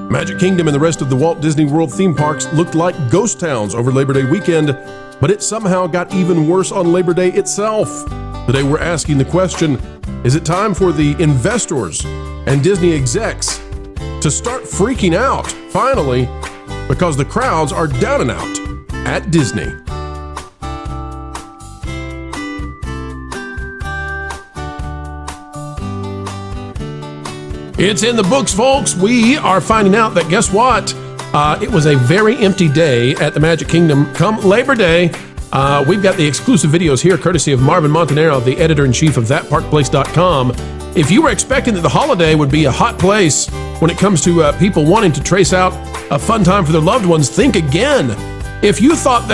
Magic Kingdom and the rest of the Walt Disney World theme parks looked like ghost towns over Labor Day weekend, but it somehow got even worse on Labor Day itself. Today we're asking the question, is it time for the investors and Disney execs to start freaking out, finally, because the crowds are down and out at Disney? It's in the books, folks. We are finding out that, guess what? It was a very empty day at the Magic Kingdom come Labor Day. We've got the exclusive videos here, courtesy of Marvin Montanaro, the editor-in-chief of ThatParkPlace.com. If you were expecting that the holiday would be a hot place when it comes to people wanting to trace out a fun time for their loved ones, think again. If you thought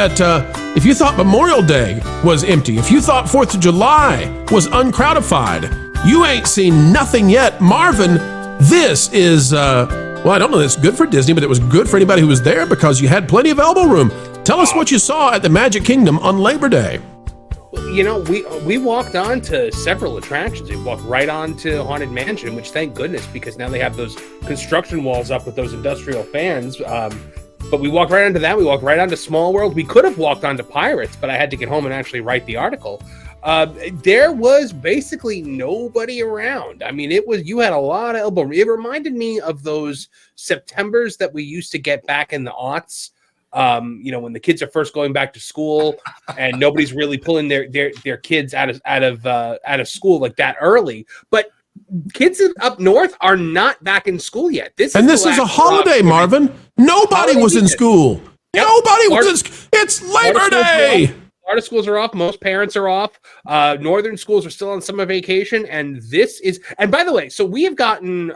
Memorial Day was empty, if you thought 4th of July was uncrowdified, you ain't seen nothing yet. Marvin, this is, well, I don't know that it's good for Disney, but it was good for anybody who was there because you had plenty of elbow room. Tell us what you saw at the Magic Kingdom on Labor Day. You know, we walked on to several attractions. We walked right on to Haunted Mansion, which thank goodness, because now they have those construction walls up with those industrial fans. But we walked right onto that. We walked right onto Small World. We could have walked onto Pirates, but I had to get home and actually write the article. There was basically nobody around. I mean, you had a lot of elbow room. It reminded me of those Septembers that we used to get back in the aughts. When the kids are first going back to school and nobody's really pulling their kids out of school like that early. But kids up north are not back in school yet. This is a holiday, Marvin. Nobody was in school. Yep. Nobody was. It's Labor Day. Florida schools are off. Most parents are off. Northern schools are still on summer vacation. And and by the way, so we have gotten,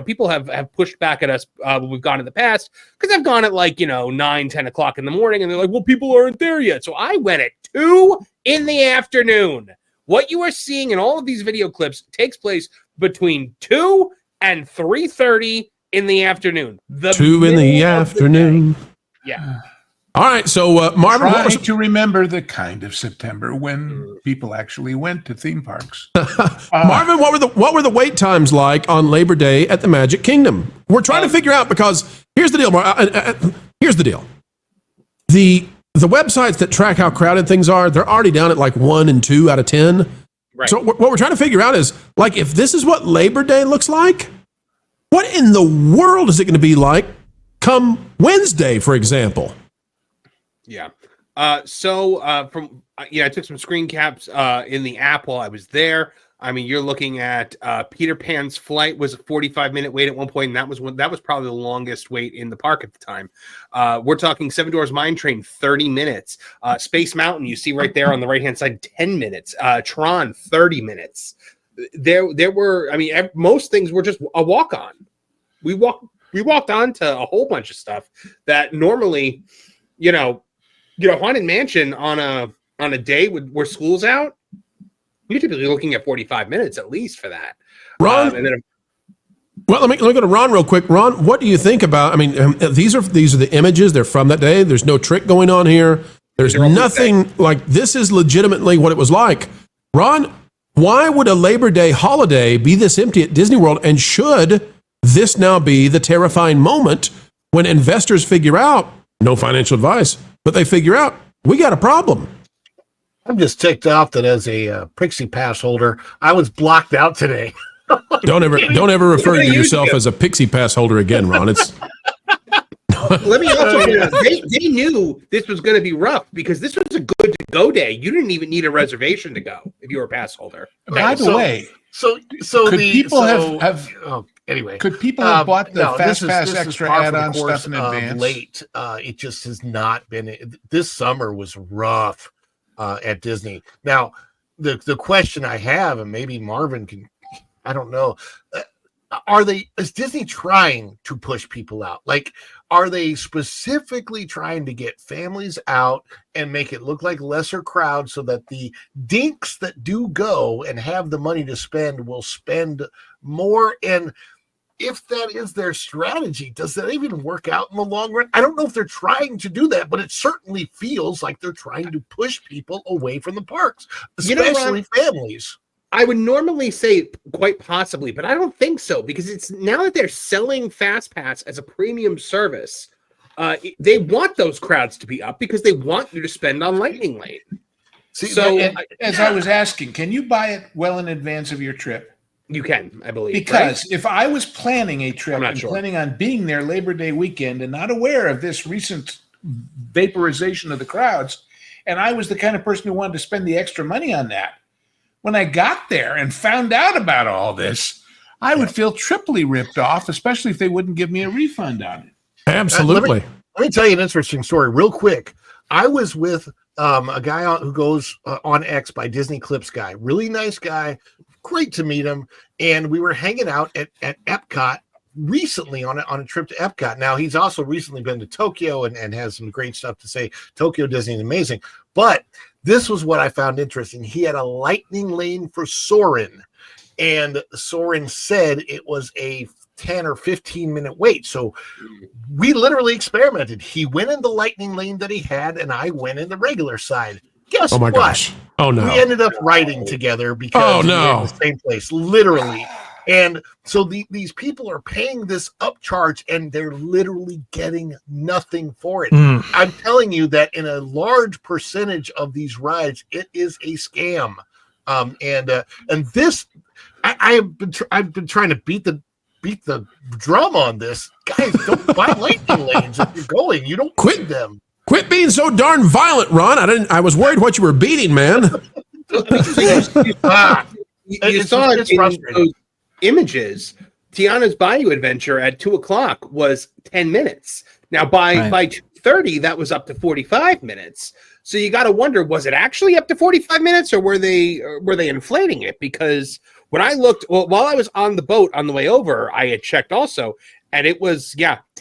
people have pushed back at us when we've gone in the past, because I've gone at 9, 10 o'clock in the morning. And they're like, well, people aren't there yet. So I went at 2 in the afternoon. What you are seeing in all of these video clips takes place between 2 and 3:30 in the afternoon. 2 in the afternoon. Yeah. All right, so Marvin, try to remember the kind of September when people actually went to theme parks. Marvin, what were the wait times like on Labor Day at the Magic Kingdom? We're trying to figure out, because here's the deal. Here's the deal. The websites that track how crowded things are, they're already down at 1 and 2 out of 10. Right. So what we're trying to figure out is, if this is what Labor Day looks like, what in the world is it going to be like come Wednesday, for example? Yeah. I took some screen caps in the app while I was there. I mean, you're looking at Peter Pan's Flight was a 45-minute wait at one point, and that was probably the longest wait in the park at the time. We're talking Seven Dwarfs Mine Train, 30 minutes. Space Mountain, you see right there on the right-hand side, 10 minutes. Tron, 30 minutes. There were, most things were just a walk-on. We walked on to a whole bunch of stuff that normally, Haunted Mansion on a day where school's out, you're typically looking at 45 minutes at least for that. Ron, let me go to Ron real quick. Ron, what do you think about? These are the images. They're from that day. There's no trick going on here. There's nothing this is legitimately what it was like. Ron, why would a Labor Day holiday be this empty at Disney World? And should this now be the terrifying moment when investors figure out, no financial advice, but they figure out we got a problem? I'm just ticked off that as a Pixie Pass holder, I was blocked out today. Don't ever refer to yourself as a Pixie Pass holder again, Ron. It's. Let me also say, they knew this was going to be rough because this was a good to go day. You didn't even need a reservation to go if you were a pass holder. By the way, could people have bought the Fast Pass extra add-on stuff in advance? Late, it just has not been. This summer was rough at Disney. Now, the question I have, and maybe Marvin can, I don't know, is Disney trying to push people out? Are they specifically trying to get families out and make it look like lesser crowds so that the dinks that do go and have the money to spend will spend more? And if that is their strategy, does that even work out in the long run? I don't know if they're trying to do that, but it certainly feels like they're trying to push people away from the parks, especially families. I would normally say quite possibly, but I don't think so, because it's now that they're selling FastPass as a premium service, they want those crowds to be up because they want you to spend on Lightning Lane. See, so as I was asking, can you buy it well in advance of your trip? You can, I believe. Because if I was planning a trip and planning on being there Labor Day weekend and not aware of this recent vaporization of the crowds, and I was the kind of person who wanted to spend the extra money on that, when I got there and found out about all this, I would feel triply ripped off, especially if they wouldn't give me a refund on it. Absolutely. Let me tell you an interesting story real quick. I was with a guy who goes on X by Disney Clips guy, really nice guy, great to meet him. And we were hanging out at Epcot recently on a trip to Epcot. Now, he's also recently been to Tokyo and has some great stuff to say. Tokyo Disney is amazing. But this was what I found interesting. He had a Lightning Lane for Soarin', and Soarin' said it was a 10 or 15 minute wait. So we literally experimented. He went in the Lightning Lane that he had, and I went in the regular side. Guess what? Gosh. Oh, no. We ended up riding together because we were in the same place, literally. And so these people are paying this upcharge, and they're literally getting nothing for it. I'm telling you that in a large percentage of these rides, it is a scam. And this, I've been trying to beat the drum on this. Guys, don't buy Lightning Lanes if you're going. You don't need them. Quit being so darn violent, Ron. I was worried what you were beating, man. You saw it in those images. Tiana's Bayou Adventure at 2:00 was 10 minutes. Now by 2:30, that was up to 45 minutes. So you got to wonder, was it actually up to 45 minutes, or were they inflating it? Because when I looked, while I was on the boat on the way over, I had checked also, and it was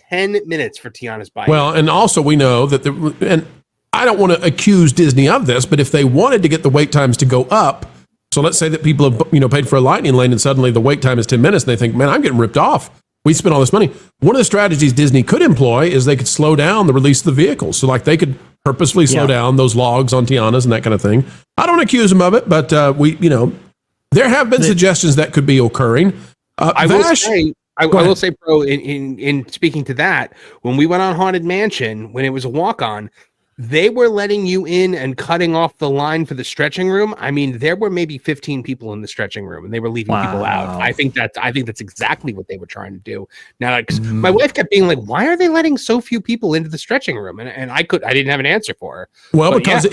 10 minutes for Tiana's Bayou. Well, and also we know that and I don't want to accuse Disney of this, but if they wanted to get the wait times to go up, so let's say that people have paid for a Lightning Lane and suddenly the wait time is 10 minutes and they think, man, I'm getting ripped off. We spent all this money. One of the strategies Disney could employ is they could slow down the release of the vehicles. So like they could purposefully slow down those logs on Tiana's and that kind of thing. I don't accuse them of it, but there have been suggestions that could be occurring. I will say, Pro, in speaking to that, when we went on Haunted Mansion, when it was a walk-on, they were letting you in and cutting off the line for the stretching room. I mean, there were maybe 15 people in the stretching room, and they were leaving people out. I think that's exactly what they were trying to do. Now, my wife kept being like, "Why are they letting so few people into the stretching room?" And I didn't have an answer for her. Well, but because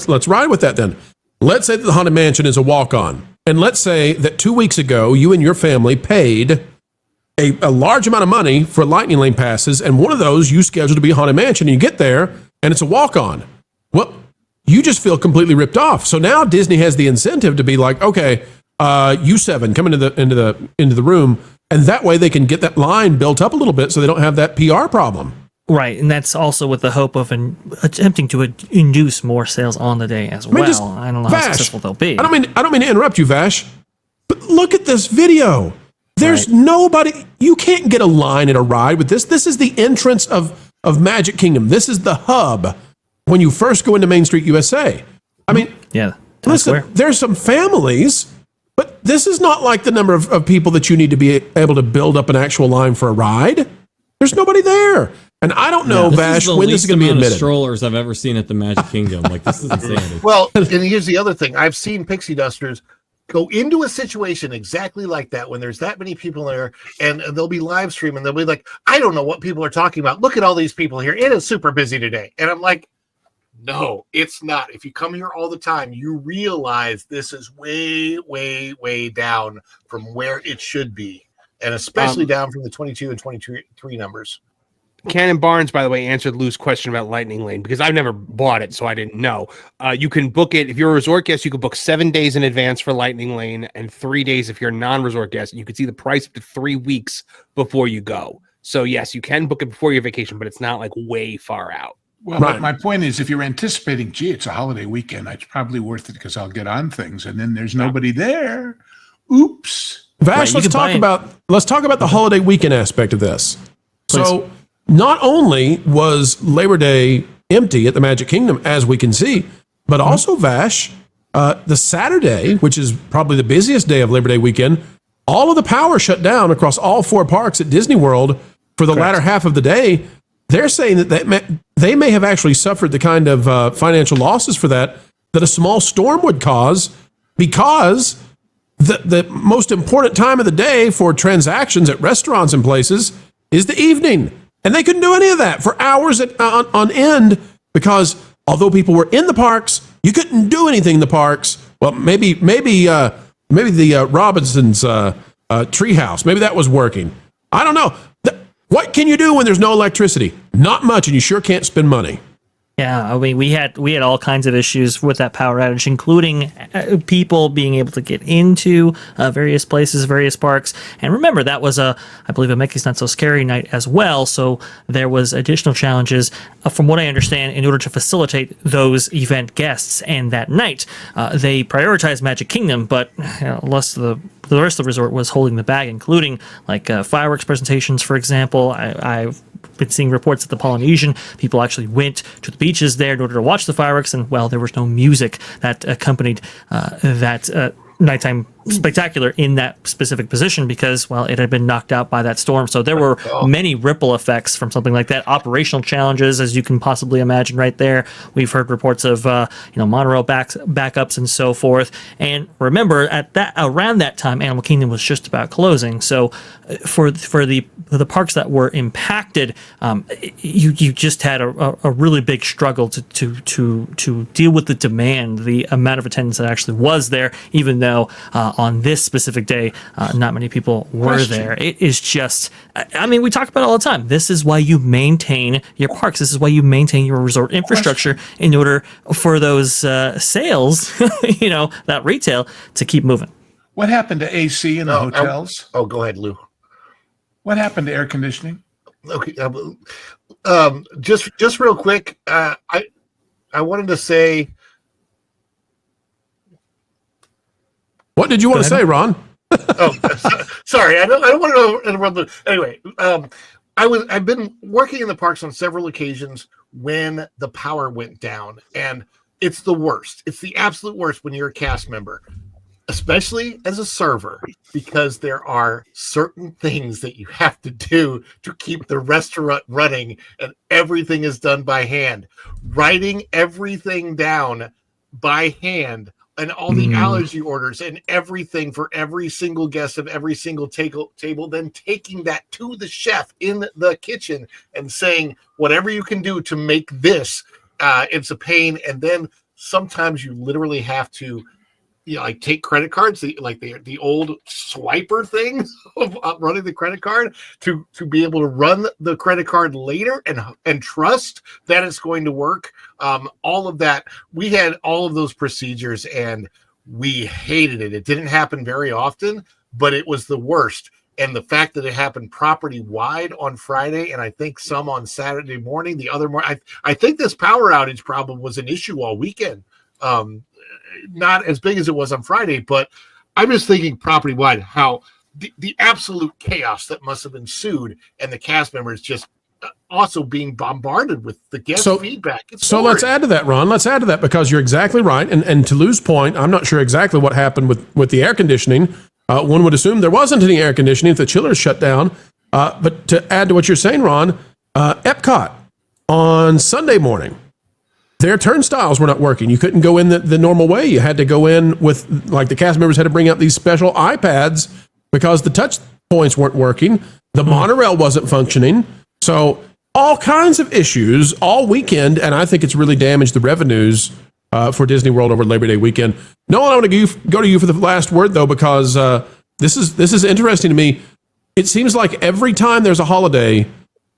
let's ride with that then. Let's say that the Haunted Mansion is a walk-on, and let's say that 2 weeks ago you and your family paid a large amount of money for Lightning Lane passes, and one of those you scheduled to be Haunted Mansion, and you get there and it's a walk-on. Well, you just feel completely ripped off. So now Disney has the incentive to be like, okay, you seven come into the room, and that way they can get that line built up a little bit so they don't have that PR problem. Right, and that's also with the hope of attempting to induce more sales on the day as well. I don't know how successful they'll be. I don't mean to interrupt you, Vash, but look at this video. There's nobody. You can't get a line at a ride with this. This is the entrance of Magic Kingdom. This is the hub when you first go into Main Street USA. I mean, listen, there's some families, but this is not like the number of people that you need to be able to build up an actual line for a ride. There's nobody there. And I don't know, Vash, when this is going to be admitted. Strollers I've ever seen at the Magic Kingdom. Like, this is insanity. Well, and here's the other thing. I've seen Pixie Dusters go into a situation exactly like that when there's that many people there, and they'll be live streaming. They'll be like, I don't know what people are talking about. Look at all these people here. It is super busy today. And I'm like, no, it's not. If you come here all the time, you realize this is way, way, way down from where it should be. And especially down from the 22 and 23 numbers. Cannon Barnes, by the way, answered Lou's question about Lightning Lane because I've never bought it, so I didn't know. You can book it if you're a resort guest. You can book 7 days in advance for Lightning Lane, and 3 days if you're a non-resort guest. You can see the price up to 3 weeks before you go. So yes, you can book it before your vacation, but it's not like way far out. Well, my point is, if you're anticipating, it's a holiday weekend, it's probably worth it because I'll get on things, and then there's nobody there. Oops. Vash, let's talk about the holiday weekend aspect of this. Please. So, not only was Labor Day empty at the Magic Kingdom, as we can see, but also, Vash, the Saturday, which is probably the busiest day of Labor Day weekend, all of the power shut down across all 4 parks at Disney World for the latter half of the day. They're saying that they may have actually suffered the kind of financial losses for that a small storm would cause, because the most important time of the day for transactions at restaurants and places is the evening. And they couldn't do any of that for hours on end, because although people were in the parks, you couldn't do anything in the parks. Well, maybe the Robinsons treehouse, maybe that was working. I don't know. What can you do when there's no electricity? Not much, and you sure can't spend money. Yeah, I mean, we had all kinds of issues with that power outage, including people being able to get into various places, various parks. And remember, that was I believe, a Mickey's Not So Scary night as well. So there was additional challenges, from what I understand, in order to facilitate those event guests. And that night, they prioritized Magic Kingdom, but the rest of the resort was holding the bag, including like fireworks presentations, for example. I've been seeing reports that the Polynesian people actually went to the beaches there in order to watch the fireworks, and well, there was no music that accompanied that nighttime spectacular in that specific position, because, well, it had been knocked out by that storm. So there were many ripple effects from something like that. Operational challenges, as you can possibly imagine, right there. We've heard reports of monorail backups and so forth. And remember, around that time, Animal Kingdom was just about closing. So for the parks that were impacted, you just had a really big struggle to deal with the demand, the amount of attendance that actually was there, even though on this specific day, not many people were there. It is just, I mean, we talk about it all the time. This is why you maintain your parks. This is why you maintain your resort infrastructure, in order for those sales, that retail, to keep moving. What happened to AC in the hotels? Go ahead, Lou. What happened to air conditioning? Okay, just real quick, I wanted to say. What did you want to say, Ron? Sorry, I don't want to interrupt. Anyway, I've been working in the parks on several occasions when the power went down, and it's the worst. It's the absolute worst when you're a cast member, especially as a server, because there are certain things that you have to do to keep the restaurant running, and everything is done by hand. Writing everything down by hand, and all the allergy orders and everything for every single guest of every single table, then taking that to the chef in the kitchen and saying, whatever you can do to make this, it's a pain. And then sometimes you literally have to, take credit cards, the old swiper thing of running the credit card to be able to run the credit card later and trust that it's going to work. All of that, we had all of those procedures, and we hated it. It didn't happen very often, but it was the worst. And the fact that it happened property wide on Friday, and I think some on Saturday morning, the other morning, I think this power outage problem was an issue all weekend. Not as big as it was on Friday, but I'm just thinking property wide, how the absolute chaos that must have ensued, and the cast members just also being bombarded with the guest feedback. So let's add to that, Ron. Let's add to that, because you're exactly right. And to Lou's point, I'm not sure exactly what happened with the air conditioning. One would assume there wasn't any air conditioning if the chillers shut down. But to add to what you're saying, Ron, Epcot on Sunday morning, their turnstiles were not working. You couldn't go in the normal way. You had to go in with, like, the cast members had to bring out these special iPads because the touch points weren't working. The monorail wasn't functioning. So all kinds of issues all weekend, and I think it's really damaged the revenues for Disney World over Labor Day weekend. Nolan, I want to go to you for the last word, though, because this is interesting to me. It seems like every time there's a holiday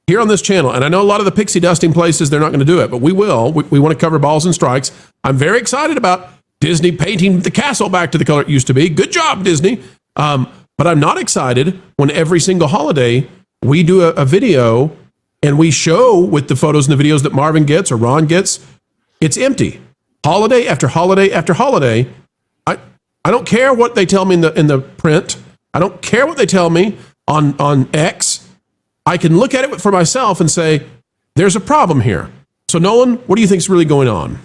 here on this channel, and I know a lot of the pixie dusting places, they're not going to do it, but we will. We want to cover balls and strikes. I'm very excited about Disney painting the castle back to the color it used to be. Good job, Disney. But I'm not excited when every single holiday we do a video and we show with the photos and the videos that Marvin gets or Ron gets, it's empty. Holiday after holiday after holiday. I don't care what they tell me in the print. I don't care what they tell me on X. I can look at it for myself and say, there's a problem here. So Nolan, what do you think is really going on?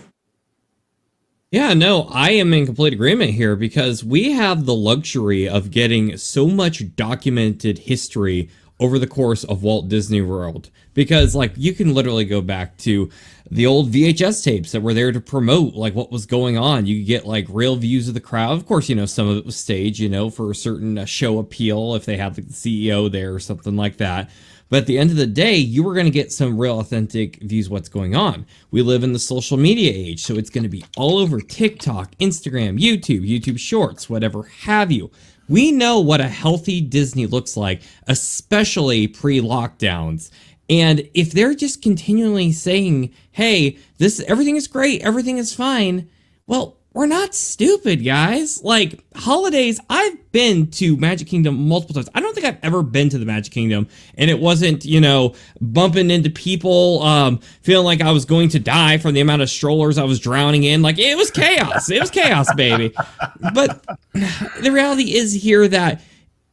Yeah, no, I am in complete agreement here because we have the luxury of getting so much documented history over the course of Walt Disney World. Because, like, you can literally go back to the old VHS tapes that were there to promote, like, what was going on. You could get, like, real views of the crowd. Of course, some of it was staged, for a certain show appeal if they had, like, the CEO there or something like that. But at the end of the day, you were going to get some real authentic views of what's going on. We live in the social media age, so it's going to be all over TikTok, Instagram, YouTube Shorts, whatever have you. We know what a healthy Disney looks like, especially pre-lockdowns. And if they're just continually saying, hey, everything is great, everything is fine, well, we're not stupid, guys. Like, holidays, I've been to Magic Kingdom multiple times. I don't think I've ever been to the Magic Kingdom and it wasn't, bumping into people, feeling like I was going to die from the amount of strollers I was drowning in. Like, it was chaos. It was chaos, baby. But the reality is here that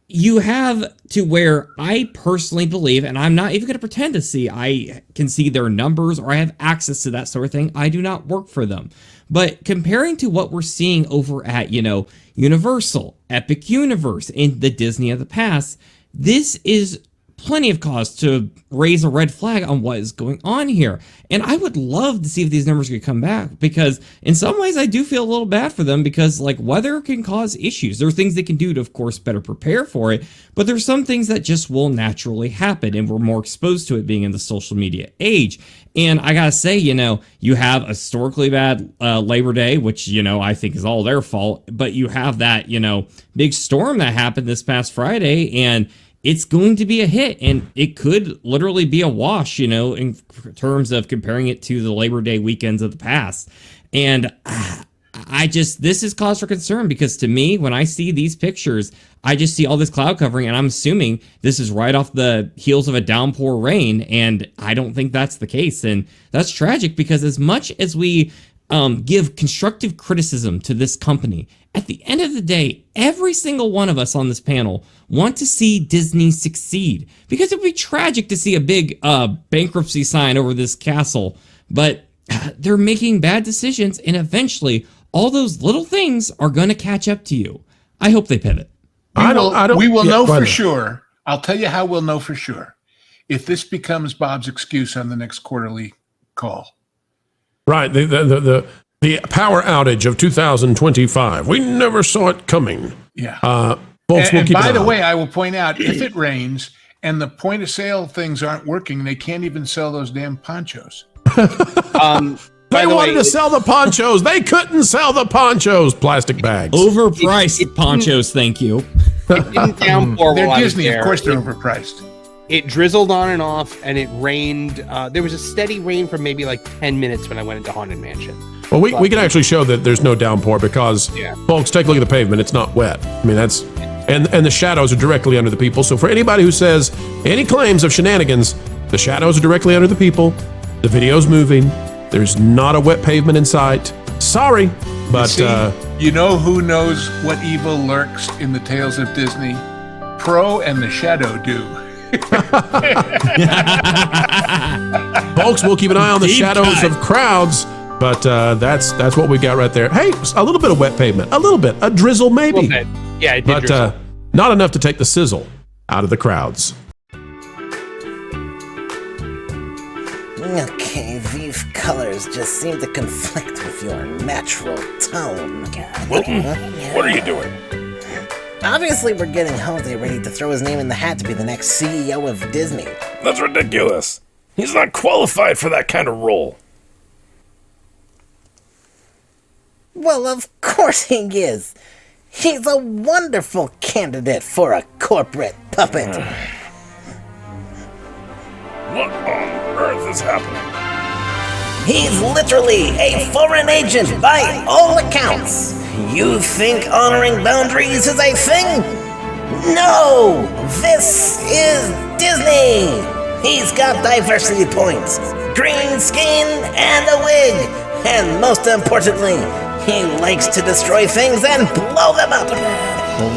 you have to where I personally believe, and I'm not even going to pretend to see, I can see their numbers or I have access to that sort of thing. I do not work for them. But comparing to what we're seeing over at, Universal, Epic Universe, and the Disney of the past, this is plenty of cause to raise a red flag on what is going on here. And I would love to see if these numbers could come back, because in some ways I do feel a little bad for them, because like weather can cause issues. There are things they can do to, of course, better prepare for it, but there's some things that just will naturally happen, and we're more exposed to it being in the social media age. And I gotta say, you have a historically bad Labor Day, which, I think is all their fault, but you have that, big storm that happened this past Friday, and it's going to be a hit, and it could literally be a wash, in terms of comparing it to the Labor Day weekends of the past. And this is cause for concern, because to me, when I see these pictures, I just see all this cloud covering, and I'm assuming this is right off the heels of a downpour rain, and I don't think that's the case. And that's tragic, because as much as we give constructive criticism to this company, at the end of the day, every single one of us on this panel want to see Disney succeed, because it would be tragic to see a big bankruptcy sign over this castle, but they're making bad decisions, and eventually all those little things are going to catch up to you. I hope they pivot. We will know for sure. I'll tell you how we'll know for sure. If this becomes Bob's excuse on the next quarterly call. Right. The power outage of 2025. We never saw it coming. Yeah. Folks, and by the way, I will point out, if it rains and the point of sale things aren't working, they can't even sell those damn ponchos. They wanted to sell the ponchos. They couldn't sell the ponchos. Plastic bags. Overpriced ponchos, thank you. It didn't downpour. They're while Disney, I was there. of course they're overpriced. It drizzled on and off, and it rained. There was a steady rain for maybe like 10 minutes when I went into Haunted Mansion. Well, we can actually show that there's no downpour, because, folks, take a look at the pavement. It's not wet. I mean, and the shadows are directly under the people. So for anybody who says any claims of shenanigans, the shadows are directly under the people. The video's moving. There's not a wet pavement in sight. Sorry, but you know who knows what evil lurks in the tales of Disney? Pro and the Shadow do. Folks, we'll keep an eye on the shadows of crowds, but that's what we got right there. Hey, a little bit of wet pavement, a little bit, a drizzle maybe, yeah, it did but drizzle. not enough to take the sizzle out of the crowds. Okay, these colors just seem to conflict with your natural tone. Wilton, what are you doing? Obviously, we're getting Holiday ready to throw his name in the hat to be the next CEO of Disney. That's ridiculous. He's not qualified for that kind of role. Well, of course he is. He's a wonderful candidate for a corporate puppet. What on earth is happening? He's literally a foreign agent by all accounts. You think honoring boundaries is a thing? No! This is Disney! He's got diversity points, green skin, and a wig. And most importantly, he likes to destroy things and blow them up,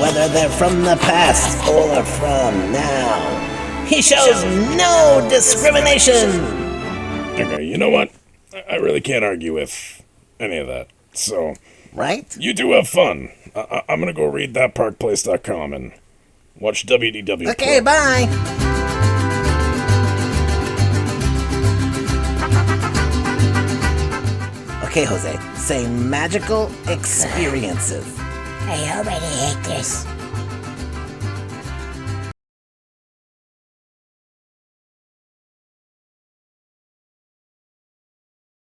whether they're from the past or from now. He shows no discrimination. Okay, you know what? I really can't argue with any of that. So, Right? you two have fun. I'm gonna go read thatparkplace.com and watch WDW Okay, Pro. bye. Okay, Jose, say magical experiences. I already hate this.